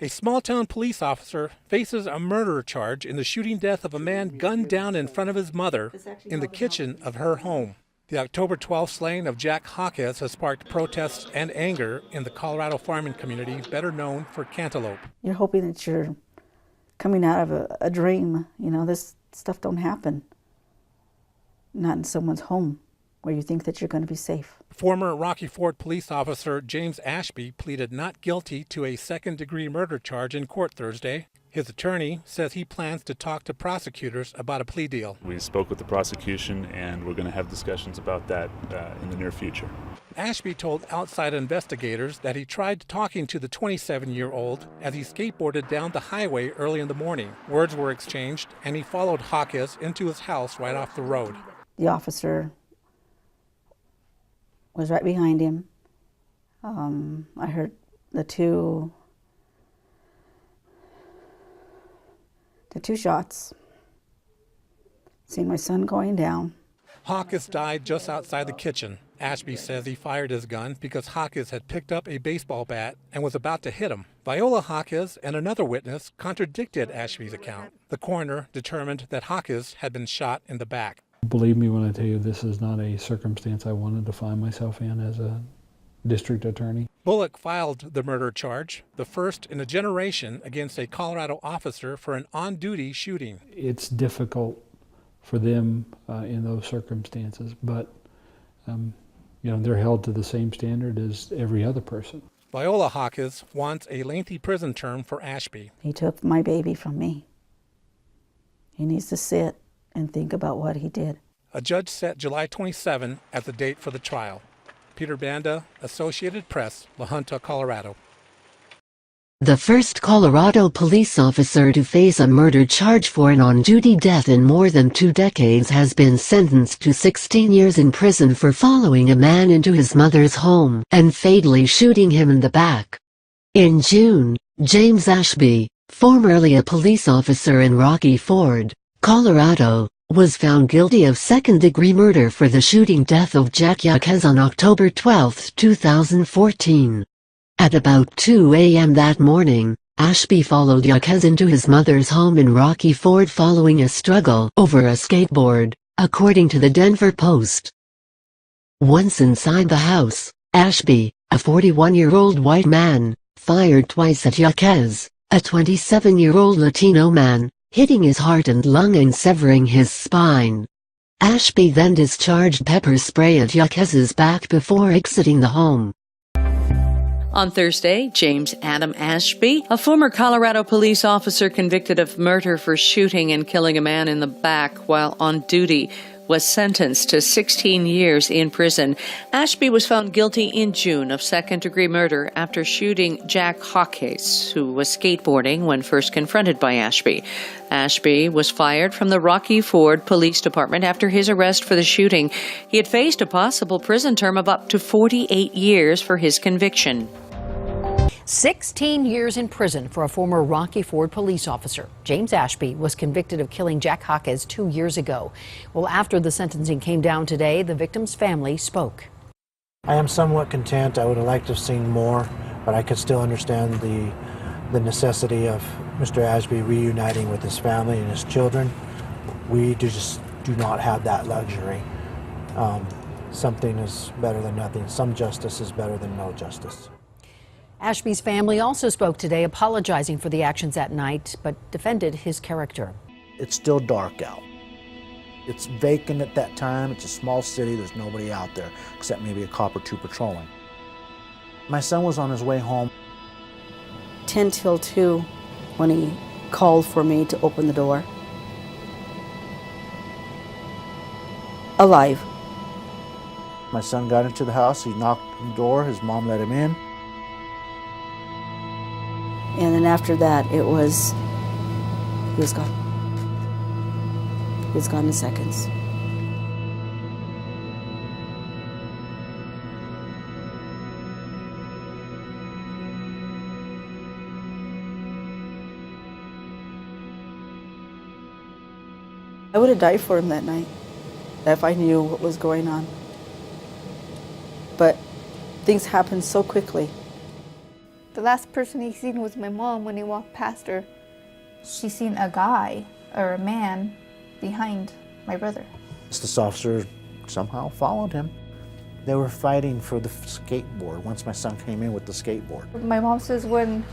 A small-town police officer faces a murder charge in the shooting death of a man gunned down in front of his mother in the kitchen of her home. The October 12th slaying of Jack Jaquez has sparked protests and anger in the Colorado farming community, better known for Cantaloupe. You're hoping that you're coming out of a dream. You know, this stuff don't happen. Not in someone's home where you think that you're going to be safe. Former Rocky Ford police officer James Ashby pleaded not guilty to a second-degree murder charge in court Thursday. His attorney says he plans to talk to prosecutors about a plea deal. We spoke with the prosecution, and we're going to have discussions about that in the near future. Ashby told outside investigators that he tried talking to the 27-year-old as he skateboarded down the highway early in the morning. Words were exchanged, and he followed Jaquez into his house right off the road. The officer was right behind him. I heard the two shots. Seen my son going down. Jaquez died just outside the kitchen. Ashby says he fired his gun because Jaquez had picked up a baseball bat and was about to hit him. Viola Jaquez and another witness contradicted Ashby's account. The coroner determined that Jaquez had been shot in the back. Believe me when I tell you this is not a circumstance I wanted to find myself in as a district attorney. Bullock filed the murder charge, the first in a generation against a Colorado officer for an on-duty shooting. It's difficult for them in those circumstances, but they're held to the same standard as every other person. Viola Jaquez wants a lengthy prison term for Ashby. He took my baby from me. He needs to sit and think about what he did. A judge set July 27 as the date for the trial. Peter Banda, Associated Press, La Junta, Colorado. The first Colorado police officer to face a murder charge for an on-duty death in more than 2 decades has been sentenced to 16 years in prison for following a man into his mother's home and fatally shooting him in the back. In June, James Ashby, formerly a police officer in Rocky Ford, Colorado, was found guilty of second-degree murder for the shooting death of Jack Jaquez on October 12, 2014. At about 2 a.m. that morning, Ashby followed Jaquez into his mother's home in Rocky Ford following a struggle over a skateboard, according to the Denver Post. Once inside the house, Ashby, a 41-year-old white man, fired twice at Jaquez, a 27-year-old Latino man, hitting his heart and lung and severing his spine. Ashby then discharged pepper spray at Jaquez's back before exiting the home. On Thursday, James Adam Ashby, a former Colorado police officer convicted of murder for shooting and killing a man in the back while on duty, was sentenced to 16 years in prison. Ashby was found guilty in June of second-degree murder after shooting Jack Jaquez, who was skateboarding when first confronted by Ashby. Ashby was fired from the Rocky Ford Police Department after his arrest for the shooting. He had faced a possible prison term of up to 48 years for his conviction. 16 years in prison for a former Rocky Ford police officer. James Ashby was convicted of killing Jack Jaquez 2 years ago. Well, after the sentencing came down today, the victim's family spoke. I am somewhat content. I would have liked to have seen more, but I could still understand the necessity of Mr. Ashby reuniting with his family and his children. We just do not have that luxury. Something is better than nothing. Some justice is better than no justice. Ashby's family also spoke today, apologizing for the actions that night, but defended his character. It's still dark out. It's vacant at that time. It's a small city. There's nobody out there except maybe a cop or two patrolling. My son was on his way home. 10 till 2 when he called for me to open the door. Alive. My son got into the house. He knocked on the door. His mom let him in. And then after that, he was gone. He was gone in seconds. I would have died for him that night if I knew what was going on. But things happened so quickly. The last person he seen was my mom when he walked past her. She seen a guy or a man behind my brother. This officer somehow followed him. They were fighting for the skateboard once my son came in with the skateboard. My mom says when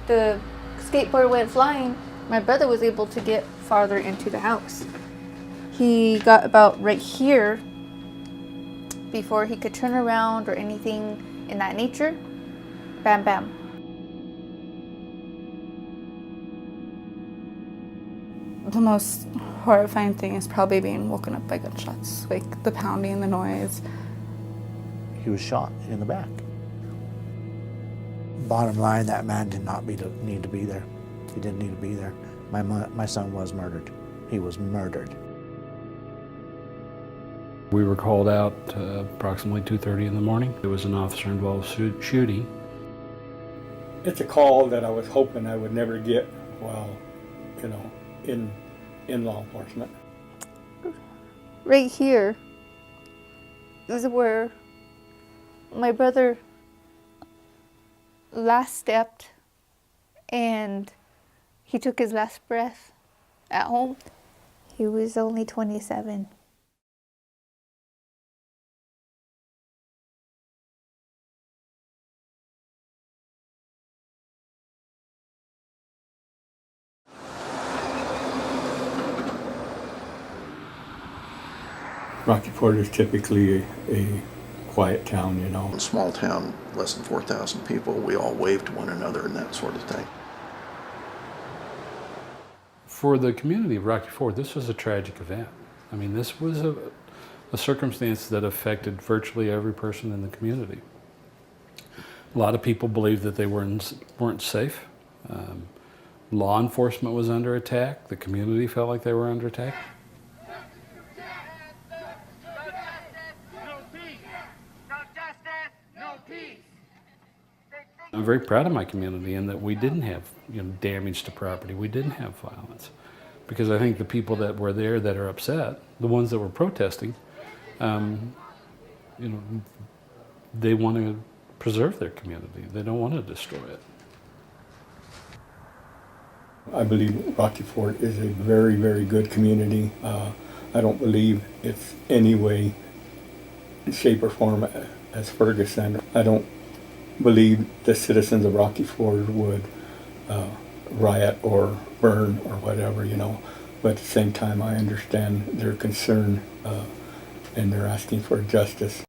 the skateboard went flying, my brother was able to get farther into the house. He got about right here before he could turn around or anything in that nature. Bam, bam. The most horrifying thing is probably being woken up by gunshots, like the pounding, the noise. He was shot in the back. Bottom line, that man did not need to be there. He didn't need to be there. My son was murdered. He was murdered. We were called out approximately 2:30 in the morning. There was an officer-involved shooting. It's a call that I was hoping I would never get while, in law enforcement. Right here is where my brother last stepped and he took his last breath at home. He was only 27. Rocky Ford is typically a quiet town, A small town, less than 4,000 people, we all wave to one another and that sort of thing. For the community of Rocky Ford, this was a tragic event. I mean, this was a circumstance that affected virtually every person in the community. A lot of people believed that they weren't safe. Law enforcement was under attack. The community felt like they were under attack. I'm very proud of my community in that we didn't have damage to property. We didn't have violence. Because I think the people that were there that are upset, the ones that were protesting, they want to preserve their community. They don't want to destroy it. I believe Rocky Ford is a very, very good community. I don't believe it's any way, shape, or form as Ferguson. I don't believe the citizens of Rocky Ford would riot or burn or whatever, But at the same time, I understand their concern and they're asking for justice.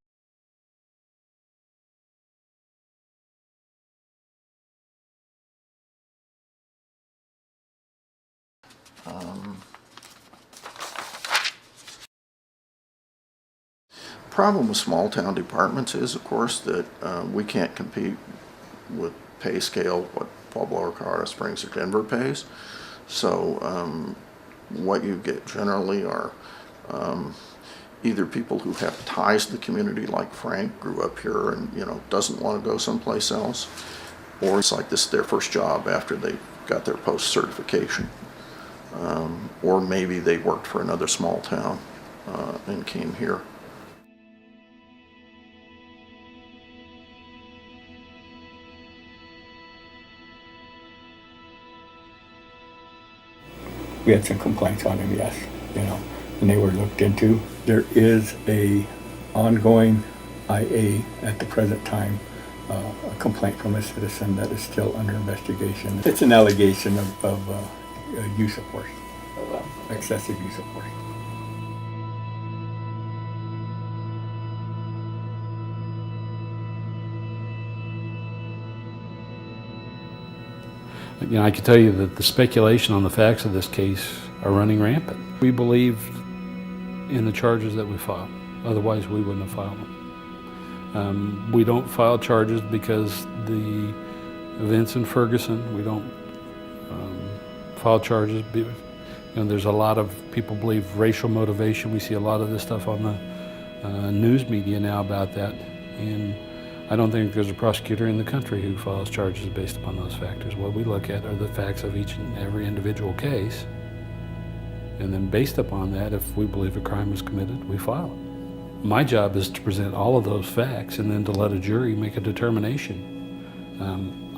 Problem with small town departments is, of course, that we can't compete with pay scale what Pueblo or Colorado Springs or Denver pays. So what you get generally are either people who have ties to the community, like Frank, grew up here and doesn't want to go someplace else, or it's like this is their first job after they got their post certification, or maybe they worked for another small town and came here. We had some complaints on him, yes, and they were looked into. There is a ongoing IA at the present time, a complaint from a citizen that is still under investigation. It's an allegation of use of force, excessive use of force. I can tell you that the speculation on the facts of this case are running rampant. We believed in the charges that we filed. Otherwise, we wouldn't have filed them. We don't file charges because the events in Ferguson, we don't file charges. There's a lot of people believe racial motivation. We see a lot of this stuff on the news media now about that. And I don't think there's a prosecutor in the country who files charges based upon those factors. What we look at are the facts of each and every individual case. And then based upon that, if we believe a crime was committed, we file it. My job is to present all of those facts and then to let a jury make a determination.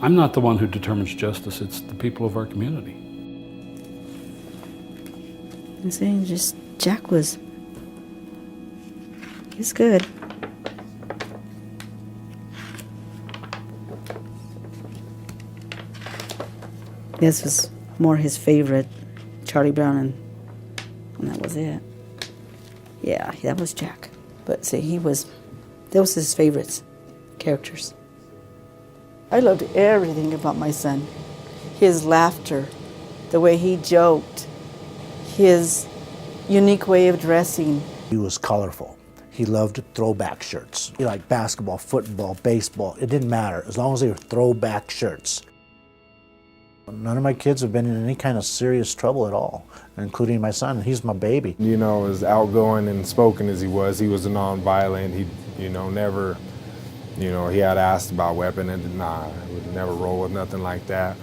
I'm not the one who determines justice, it's the people of our community. I'm saying just Jack was, he's good. This was more his favorite, Charlie Brown, and that was it. Yeah, that was Jack. But see, those was his favorites, characters. I loved everything about my son. His laughter, the way he joked, his unique way of dressing. He was colorful. He loved throwback shirts. He liked basketball, football, baseball. It didn't matter, as long as they were throwback shirts. None of my kids have been in any kind of serious trouble at all, including my son. He's my baby. You know, as outgoing and spoken as he was a non-violent. He, never, he had asked about weapon and nah, he would never roll with nothing like that.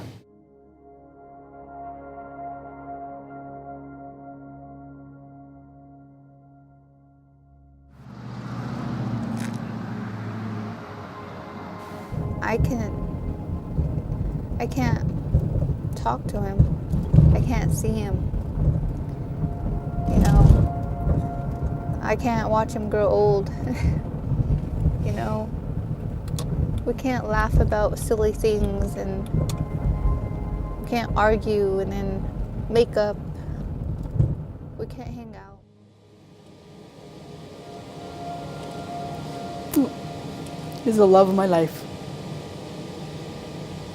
I can't talk to him. I can't see him. I can't watch him grow old. We can't laugh about silly things, and we can't argue and then make up. We can't hang out. He's the love of my life.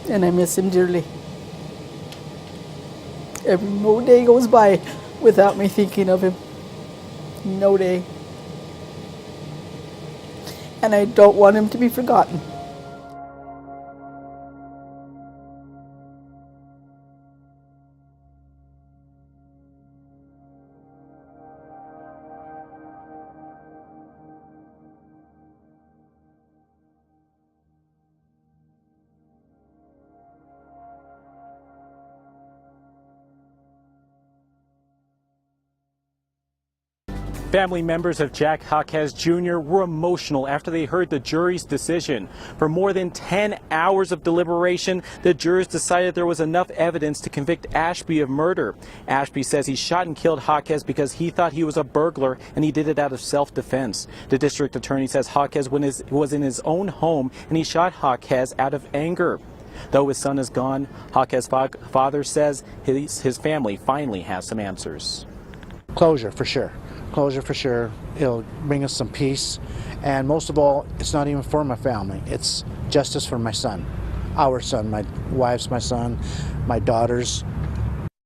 And I miss him dearly. No day goes by without me thinking of him. No day. And I don't want him to be forgotten. Family members of Jack Jaquez Jr. were emotional after they heard the jury's decision. For more than 10 hours of deliberation, the jurors decided there was enough evidence to convict Ashby of murder. Ashby says he shot and killed Jaquez because he thought he was a burglar and he did it out of self-defense. The district attorney says Jaquez was in his own home and he shot Jaquez out of anger. Though his son is gone, Jaquez's father says his family finally has some answers. Closure, for sure. Closure for sure. It'll bring us some peace, and most of all, it's not even for my family. It's justice for my son, our son, my wife's my son, my daughters.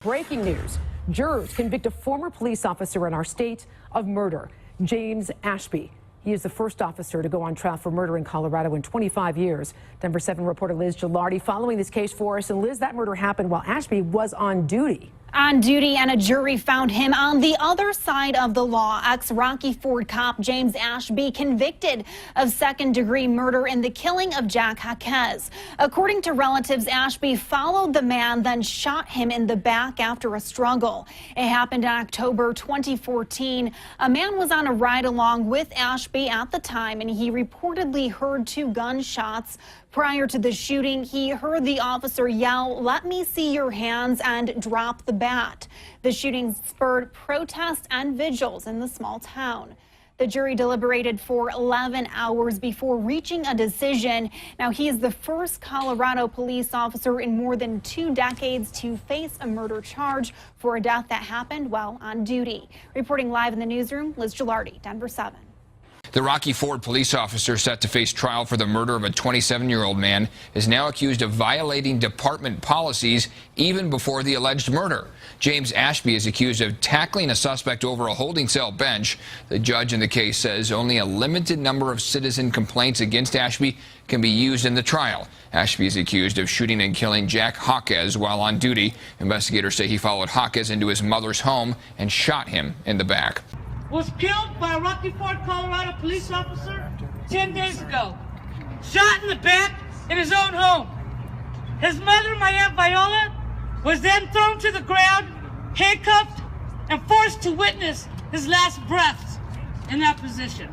Breaking news. Jurors convict a former police officer in our state of murder, James Ashby. He is the first officer to go on trial for murder in Colorado in 25 years. Denver 7 reporter Liz Gilardi following this case for us. And Liz, that murder happened while Ashby was on duty. On duty, and a jury found him on the other side of the law. Ex-Rocky Ford cop James Ashby convicted of second-degree murder in the killing of Jack Jaquez. According to relatives, Ashby followed the man, then shot him in the back after a struggle. It happened in October 2014. A man was on a ride-along with Ashby at the time, and he reportedly heard 2 gunshots. Prior to the shooting, he heard the officer yell, "Let me see your hands," and drop the bat. The shooting spurred protests and vigils in the small town. The jury deliberated for 11 hours before reaching a decision. Now, he is the first Colorado police officer in more than 2 decades to face a murder charge for a death that happened while on duty. Reporting live in the newsroom, Liz Gilardi, Denver 7. The Rocky Ford police officer set to face trial for the murder of a 27-year-old man is now accused of violating department policies even before the alleged murder. James Ashby is accused of tackling a suspect over a holding cell bench. The judge in the case says only a limited number of citizen complaints against Ashby can be used in the trial. Ashby is accused of shooting and killing Jack Jaquez while on duty. Investigators say he followed Jaquez into his mother's home and shot him in the back. Was killed by a Rocky Ford, Colorado police officer 10 days ago. Shot in the back in his own home. His mother, my Aunt Viola, was then thrown to the ground, handcuffed, and forced to witness his last breaths in that position.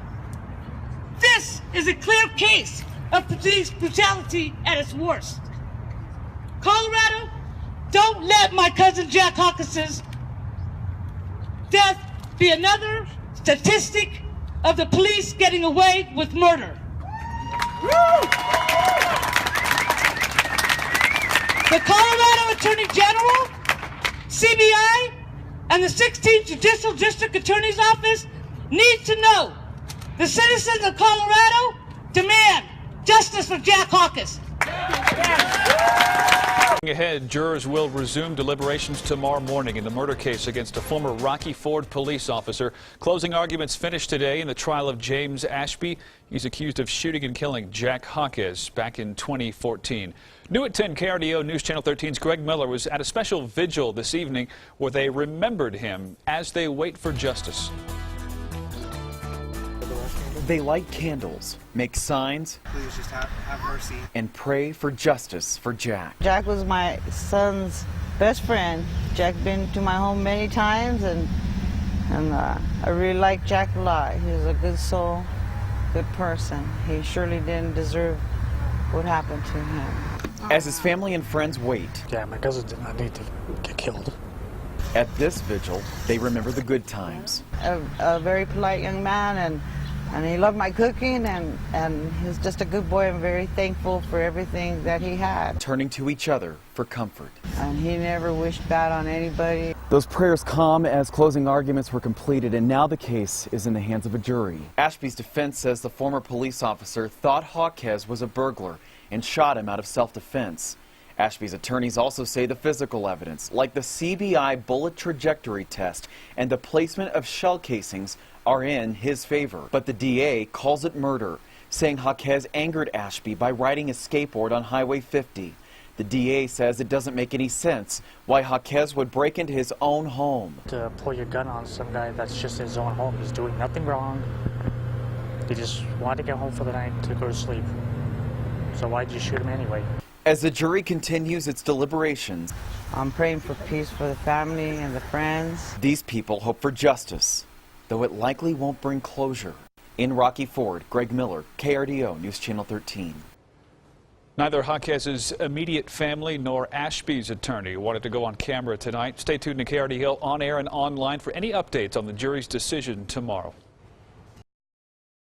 This is a clear case of police brutality at its worst. Colorado, don't let my cousin Jack Hawkins' death be another statistic of the police getting away with murder. The Colorado Attorney General, CBI, and the 16th Judicial District Attorney's Office need to know the citizens of Colorado demand justice for Jack Hawkins. Ahead, jurors will resume deliberations tomorrow morning in the murder case against a former Rocky Ford police officer. Closing arguments finished today in the trial of James Ashby. He's accused of shooting and killing Jack Hawkins back in 2014. New at 10, KRDO News Channel 13's Greg Miller was at a special vigil this evening where they remembered him as they wait for justice. They light candles, make signs, please just have mercy, and pray for justice for Jack. Jack was my son's best friend. Jack been to my home many times, and I really like Jack a lot. He was a good soul, good person. He surely didn't deserve what happened to him. As his family and friends wait. Yeah, my cousin did not need to get killed. At this vigil, they remember the good times. A very polite young man, and he loved my cooking, and he's just a good boy. I'm very thankful for everything that he had. Turning to each other for comfort. And he never wished bad on anybody. Those prayers come as closing arguments were completed, and now the case is in the hands of a jury. Ashby's defense says the former police officer thought Hawkins was a burglar and shot him out of self-defense. Ashby's attorneys also say the physical evidence, like the CBI bullet trajectory test and the placement of shell casings, are in his favor. But the DA calls it murder, saying Hawkins angered Ashby by riding a skateboard on Highway 50. The DA says it doesn't make any sense why Hawkins would break into his own home. To pull your gun on some guy that's just his own home, he's doing nothing wrong. He just wanted to get home for the night to go to sleep. So why'd you shoot him anyway? As the jury continues its deliberations, I'm praying for peace for the family and the friends. These people hope for justice, though it likely won't bring closure. In Rocky Ford, Greg Miller, KRDO News Channel 13. Neither Hawkins' immediate family nor Ashby's attorney wanted to go on camera tonight. Stay tuned to KRDO on air and online for any updates on the jury's decision tomorrow.